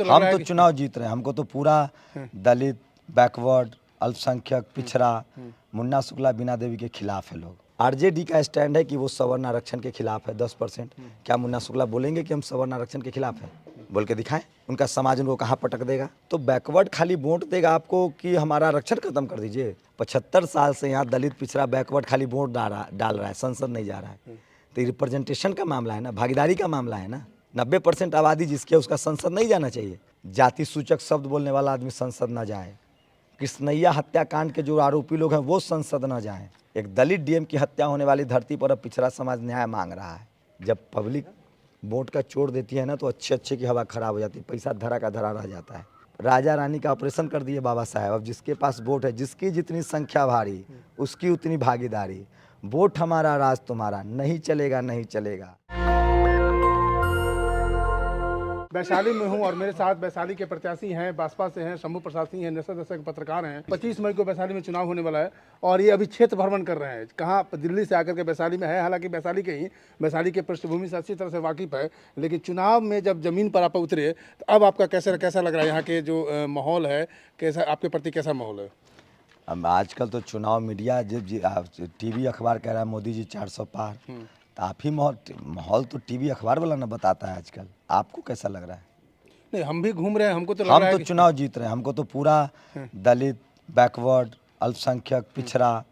हम तो चुनाव जीत रहे हैं। हमको तो पूरा दलित, बैकवर्ड, अल्पसंख्यक, पिछड़ा, मुन्ना शुक्ला, बीना देवी के खिलाफ है लोग। आरजेडी का स्टैंड है कि वो सवर्ण आरक्षण के खिलाफ है 10%। क्या मुन्ना शुक्ला बोलेंगे कि हम सवर्ण आरक्षण के खिलाफ हैं? बोल के दिखाएं। उनका समाज उनको कहाँ पटक देगा? तो बैकवर्ड खाली वोट देगा आपको कि हमारा आरक्षण खत्म कर दीजिए। 75 साल से यहाँ दलित, पिछड़ा, बैकवर्ड खाली वोट डाल रहा है, संसद नहीं जा रहा है। तो रिप्रेजेंटेशन का मामला है ना, भागीदारी का मामला है ना। 90% आबादी जिसकी है उसका संसद नहीं जाना चाहिए। जाति सूचक शब्द बोलने वाला आदमी संसद न जाए। कृष्णैया हत्याकांड के जो आरोपी लोग हैं वो संसद न जाएं। एक दलित डीएम की हत्या होने वाली धरती पर अब पिछड़ा समाज न्याय मांग रहा है। जब पब्लिक वोट का चोट देती है ना तो अच्छे की हवा खराब हो जाती है, पैसा धरा का धरा रह जाता है। राजा रानी का ऑपरेशन कर दिए बाबा साहब। अब जिसके पास वोट है, जिसकी जितनी संख्या भारी उसकी उतनी भागीदारी। वोट हमारा, राज तुम्हारा, नहीं चलेगा नहीं चलेगा। वैशाली में हूं और मेरे साथ वैशाली के प्रत्याशी हैं, बासपा से हैं, शंभू प्रसाद सिंह हैं, नेशनल दशक पत्रकार हैं। 25 मई को वैशाली में चुनाव होने वाला है और ये अभी क्षेत्र भ्रमण कर रहे हैं। कहाँ दिल्ली से आकर के वैशाली में है, हालांकि वैशाली के ही, वैशाली के पृष्ठभूमि से अच्छी तरह से वाकिफ है। लेकिन चुनाव में जब जमीन पर आप उतरे तो अब आपका कैसा लग रहा है? यहाँ के जो माहौल है, कैसा आपके प्रति कैसा माहौल है? अब आजकल तो चुनाव मीडिया जब टीवी अखबार कह रहा है मोदी जी 400 पार, तो आप ही माहौल तो टीवी अखबार वाला ना बताता है आजकल। आपको कैसा लग रहा है? नहीं, हम भी घूम रहे हैं, हमको तो लग हम रहा तो है चुनाव जीत रहे हैं। हमको तो पूरा दलित, बैकवर्ड, अल्पसंख्यक, पिछड़ा,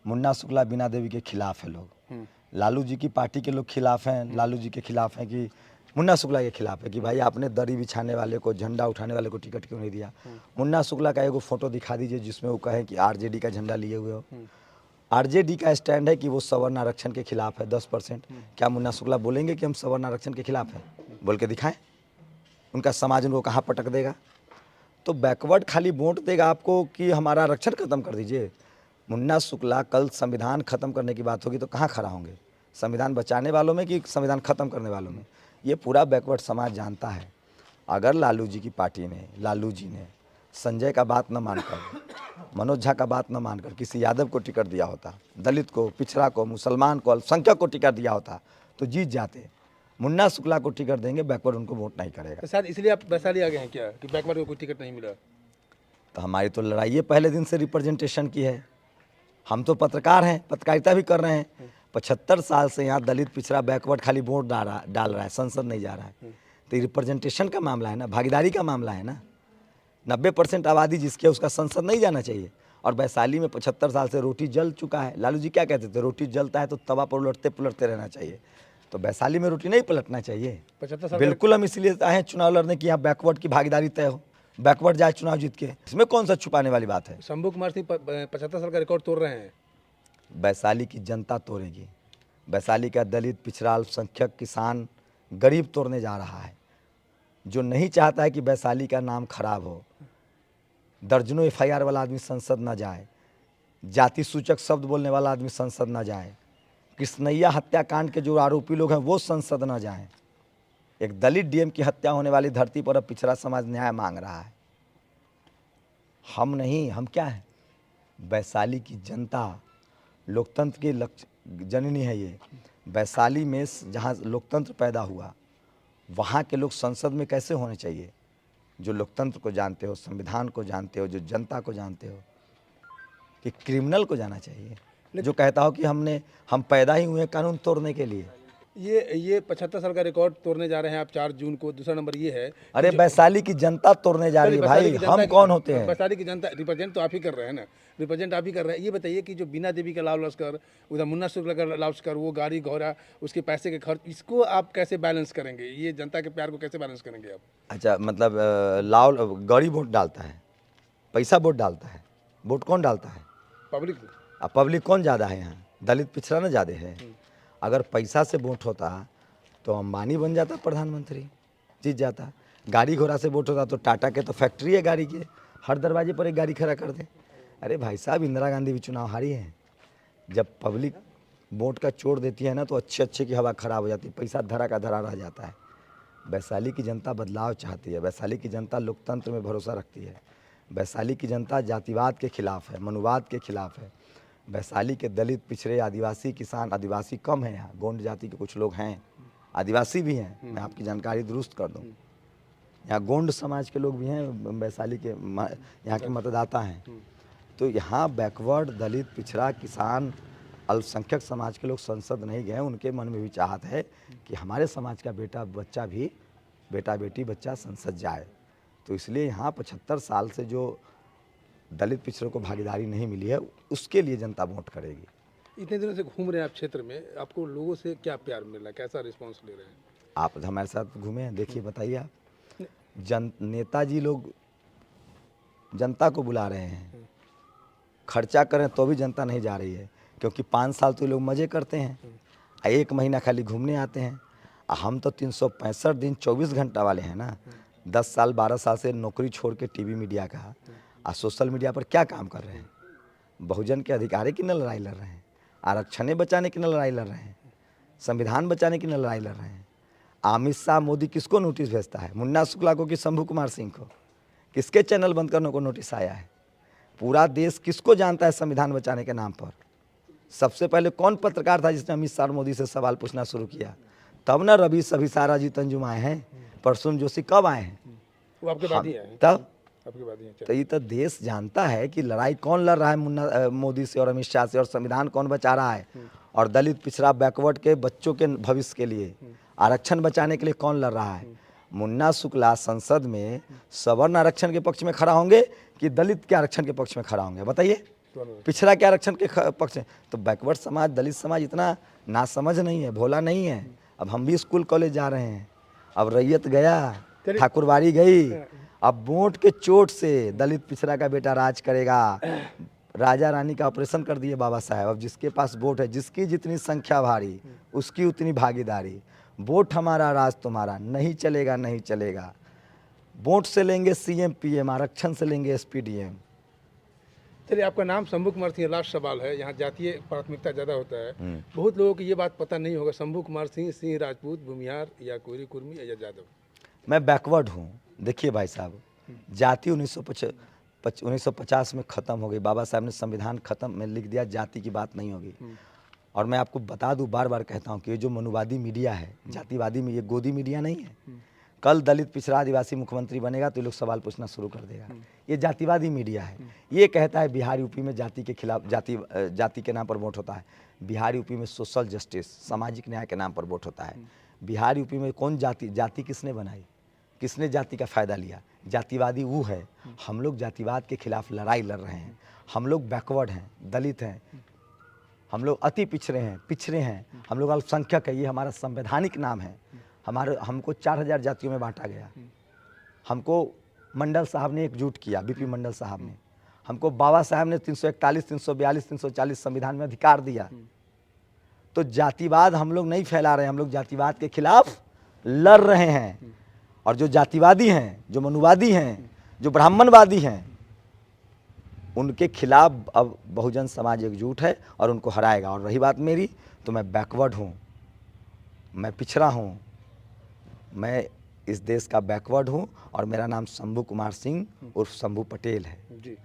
मुन्ना शुक्ला, बीना देवी के खिलाफ है लोग। लालू जी की पार्टी के लोग खिलाफ हैं, लालू जी के खिलाफ हैं कि मुन्ना शुक्ला के खिलाफ है कि भाई आपने दरी बिछाने वाले को, झंडा उठाने वाले को टिकट क्यों नहीं दिया। मुन्ना शुक्ला का एगो फोटो दिखा दीजिए जिसमें वो कहे कि आरजेडी का झंडा लिए हुए हो। आरजेडी का स्टैंड है कि वो सवर्ण आरक्षण के खिलाफ है 10%। क्या मुन्ना शुक्ला बोलेंगे कि हम सवर्ण आरक्षण के खिलाफ हैं? बोल के दिखाएं। उनका समाज उनको कहाँ पटक देगा? तो बैकवर्ड खाली वोट देगा आपको कि हमारा आरक्षण खत्म कर दीजिए। मुन्ना शुक्ला कल संविधान खत्म करने की बात होगी तो कहाँ खड़ा होंगे? संविधान बचाने वालों में कि संविधान खत्म करने वालों में? ये पूरा बैकवर्ड समाज जानता है। अगर लालू जी की पार्टी ने, लालू जी ने संजय का बात न मानकर, मनोज झा का बात न मानकर किसी यादव को टिकट दिया होता, दलित को, पिछड़ा को, मुसलमान को, अल्पसंख्यक को टिकट दिया होता तो जीत जाते। मुन्ना शुक्ला को टिकट देंगे, बैकवर्ड उनको वोट नहीं करेगा। तो शायद इसलिए आप वैशाली आ गए हैं क्या कि बैकवर्ड को कोई टिकट नहीं मिला? तो हमारी तो लड़ाई ये पहले दिन से रिप्रेजेंटेशन की है। हम तो पत्रकार हैं, पत्रकारिता भी कर रहे हैं। 75 साल से यहाँ दलित, पिछड़ा, बैकवर्ड खाली वोट डाल रहा है, संसद नहीं जा रहा है। तो रिप्रेजेंटेशन का मामला है ना, भागीदारी का मामला है ना। 90% आबादी जिसकी है उसका संसद नहीं जाना चाहिए। और वैशाली में 75 साल से रोटी जल चुका है। लालू जी क्या कहते थे? रोटी जलता है तो तवा पर उलटते पुलटते रहना चाहिए। तो वैशाली में रोटी नहीं पलटना चाहिए। 75 साल बिल्कुल हम इसलिए आए हैं चुनाव लड़ने की यहाँ बैकवर्ड की भागीदारी तय हो, बैकवर्ड जाए चुनाव जीत के। इसमें कौन सा छुपाने वाली बात है? शंभू कुमार सिंह 75 साल का रिकॉर्ड तोड़ रहे हैं। वैशाली की जनता तोड़ेगी। वैशाली का दलित, पिछड़ा, अल्पसंख्यक, किसान, गरीब तोड़ने जा रहा है। जो नहीं चाहता है कि वैशाली का नाम खराब हो। दर्जनों एफआईआर वाला आदमी संसद न जाए, जाति सूचक शब्द बोलने वाला आदमी संसद न जाए, कृष्णैया हत्याकांड के जो आरोपी लोग हैं वो संसद न जाएं। एक दलित डीएम की हत्या होने वाली धरती पर अब पिछड़ा समाज न्याय मांग रहा है। हम नहीं, हम क्या है? वैशाली की जनता लोकतंत्र की जननी है। ये वैशाली में जहाँ लोकतंत्र पैदा हुआ वहाँ के लोग संसद में कैसे होने चाहिए? जो लोकतंत्र को जानते हो, संविधान को जानते हो, जो जनता को जानते हो। कि क्रिमिनल को जाना चाहिए जो कहता हो कि हम पैदा ही हुए कानून तोड़ने के लिए। ये 75 साल का रिकॉर्ड तोड़ने जा रहे हैं आप 4 जून को। दूसरा नंबर ये है, अरे वैशाली की जनता तोड़ने जा रही है भाई, हम कौन होते हैं? वैशाली की जनता रिप्रेजेंट तो आप ही कर रहे हैं ना, रिप्रेजेंट आप ही कर रहे हैं। ये बताइए कि जो बीना देवी का लाव लश्कर, उधर मुन्ना शुक्ला का लाव लश्कर, वो गाड़ी घोड़ा, उसके पैसे के खर्च, इसको आप कैसे बैलेंस करेंगे? ये जनता के प्यार को कैसे बैलेंस करेंगे आप? अच्छा, मतलब गौरी वोट डालता है, पैसा वोट डालता है। वोट कौन डालता है? पब्लिक। अब पब्लिक कौन ज़्यादा है यहाँ? दलित, पिछड़ा ना ज़्यादा है। अगर पैसा से वोट होता तो अंबानी बन जाता प्रधानमंत्री, जीत जाता। गाड़ी घोड़ा से वोट होता तो टाटा के तो फैक्ट्री है गाड़ी के, हर दरवाजे पर एक गाड़ी खड़ा कर दे। अरे भाई साहब, इंदिरा गांधी भी चुनाव हारी है। जब पब्लिक वोट का चोट देती है ना तो अच्छे की हवा खराब हो जाती है, पैसा धरा का धरा रह जाता है। वैशाली की जनता बदलाव चाहती है। वैशाली की जनता लोकतंत्र में भरोसा रखती है। वैशाली की जनता जातिवाद के खिलाफ है, मनुवाद के खिलाफ है। वैशाली के दलित, पिछड़े, आदिवासी, किसान, आदिवासी कम है यहाँ, गोंड जाति के कुछ लोग हैं, आदिवासी भी हैं। मैं आपकी जानकारी दुरुस्त कर दूं। यहाँ गोंड समाज के लोग भी हैं, वैशाली के यहाँ के मतदाता हैं। तो यहाँ बैकवर्ड, दलित, पिछड़ा, किसान, अल्पसंख्यक समाज के लोग संसद नहीं गए। उनके मन में भी चाहत है कि हमारे समाज का बच्चा भी, बेटा बेटी बच्चा संसद जाए। तो इसलिए यहाँ 75 साल से जो दलित पिछड़ों को भागीदारी नहीं मिली है, उसके लिए जनता वोट करेगी। इतने दिनों से घूम रहे हैं आप क्षेत्र में, आपको लोगों से क्या प्यार मिल रहा है, कैसा रिस्पांस ले रहे हैं? आप हमारे साथ घूमे हैं, देखिए, बताइए आप। नेताजी लोग जनता को बुला रहे हैं, खर्चा करें तो भी जनता नहीं जा रही है, क्योंकि 5 साल तो लोग मज़े करते हैं, 1 महीना खाली घूमने आते हैं। हम तो 365 दिन 24 घंटा वाले हैं ना। 10 साल 12 साल से नौकरी छोड़ के टीवी मीडिया का और सोशल मीडिया पर क्या काम कर रहे हैं? बहुजन के अधिकार की न लड़ाई लड़ रहे हैं, आरक्षण बचाने की न लड़ाई लड़ रहे हैं, संविधान बचाने की न लड़ाई लड़ रहे हैं। अमित शाह, मोदी किसको नोटिस भेजता है? मुन्ना शुक्ला को कि शंभू कुमार सिंह को? किसके चैनल बंद करने को नोटिस आया है? पूरा देश किसको जानता है संविधान बचाने के नाम पर? सबसे पहले कौन पत्रकार था जिसने अमित शाह मोदी से सवाल पूछना शुरू किया? तब ना रवि सभी सारा जी तंजुम आए हैं, प्रसून जोशी कब आए हैं? वो आपके बाद ही आए हैं। तब आपके बाद ही हैं। तो ये तो देश जानता है कि लड़ाई कौन लड़ रहा है मोदी से और अमित शाह से, और संविधान कौन बचा रहा है, और दलित, पिछड़ा, बैकवर्ड के बच्चों के भविष्य के लिए, आरक्षण बचाने के लिए कौन लड़ रहा है। मुन्ना शुक्ला संसद में सवर्ण आरक्षण के पक्ष में खड़ा होंगे कि दलित के आरक्षण के पक्ष में खड़ा होंगे? बताइए। पिछड़ा के आरक्षण के पक्ष में। तो बैकवर्ड समाज, दलित समाज इतना नासमझ नहीं है, भोला नहीं है। अब हम भी स्कूल कॉलेज जा रहे हैं, अब रैयत गया, ठाकुरबाड़ी गई, अब वोट के चोट से दलित पिछड़ा का बेटा राज करेगा। राजा रानी का ऑपरेशन कर दिए बाबा साहब। अब जिसके पास वोट है, जिसकी जितनी संख्या भारी, उसकी उतनी भागीदारी। वोट हमारा, राज तुम्हारा, नहीं चलेगा, नहीं चलेगा। वोट से लेंगे सीएम पीएम, आरक्षण से लेंगे एसपी डीएम। चलिए, आपका नाम शंभू कुमार सिंह, लास्ट सवाल है। यहाँ जातीय प्राथमिकता ज़्यादा होता है, बहुत लोगों को ये बात पता नहीं होगा, शंभू कुमार सिंह, सिंह राजपूत, भूमिहार या कोयरी कुर्मी या यादव? मैं बैकवर्ड हूँ। देखिए भाई साहब, जाति 1950 में ख़त्म हो गई। बाबा साहब ने संविधान ख़त्म में लिख दिया, जाति की बात नहीं होगी। और मैं आपको बता दूं, बार बार कहता हूं कि ये जो मनुवादी मीडिया है, जातिवादी में, ये गोदी मीडिया नहीं है। कल दलित, पिछड़ा, आदिवासी मुख्यमंत्री बनेगा तो ये लोग सवाल पूछना शुरू कर देगा। ये जातिवादी मीडिया है। ये कहता है बिहार यूपी में जाति के खिलाफ, जाति के नाम पर वोट होता है। बिहार यूपी में सोशल जस्टिस, सामाजिक न्याय के नाम पर वोट होता है। बिहार यूपी में कौन जाति किसने बनाई? किसने जाति का फ़ायदा लिया? जातिवादी वो है। हम लोग जातिवाद के खिलाफ लड़ाई लड़ रहे हैं। हम लोग बैकवर्ड हैं, दलित हैं, हम लोग अति पिछड़े हैं, हम लोग अल्पसंख्यक है। ये हमारा संवैधानिक नाम है। हमको 4000 जातियों में बांटा गया। हमको मंडल साहब ने एकजुट किया, बीपी मंडल साहब ने। हमको बाबा साहब ने 341, 342, 340 संविधान में अधिकार दिया। तो जातिवाद हम लोग नहीं फैला रहे हैं, हम लोग जातिवाद के खिलाफ लड़ रहे हैं। और जो जातिवादी हैं, जो मनुवादी हैं, जो ब्राह्मणवादी हैं, उनके खिलाफ अब बहुजन समाज एकजुट है और उनको हराएगा। और रही बात मेरी, तो मैं बैकवर्ड हूँ, मैं पिछड़ा हूँ, मैं इस देश का बैकवर्ड हूँ और मेरा नाम शंभू कुमार सिंह उर्फ शंभू पटेल है। जी।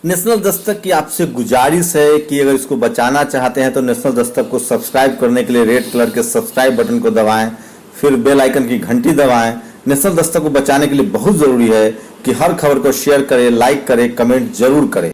नेशनल दस्तक की आपसे गुजारिश है कि अगर इसको बचाना चाहते हैं तो नेशनल दस्तक को सब्सक्राइब करने के लिए रेड कलर के सब्सक्राइब बटन को दबाएं, फिर बेल आइकन की घंटी दबाएं। नेशनल दस्तक को बचाने के लिए बहुत जरूरी है कि हर खबर को शेयर करें, लाइक करें, कमेंट जरूर करें।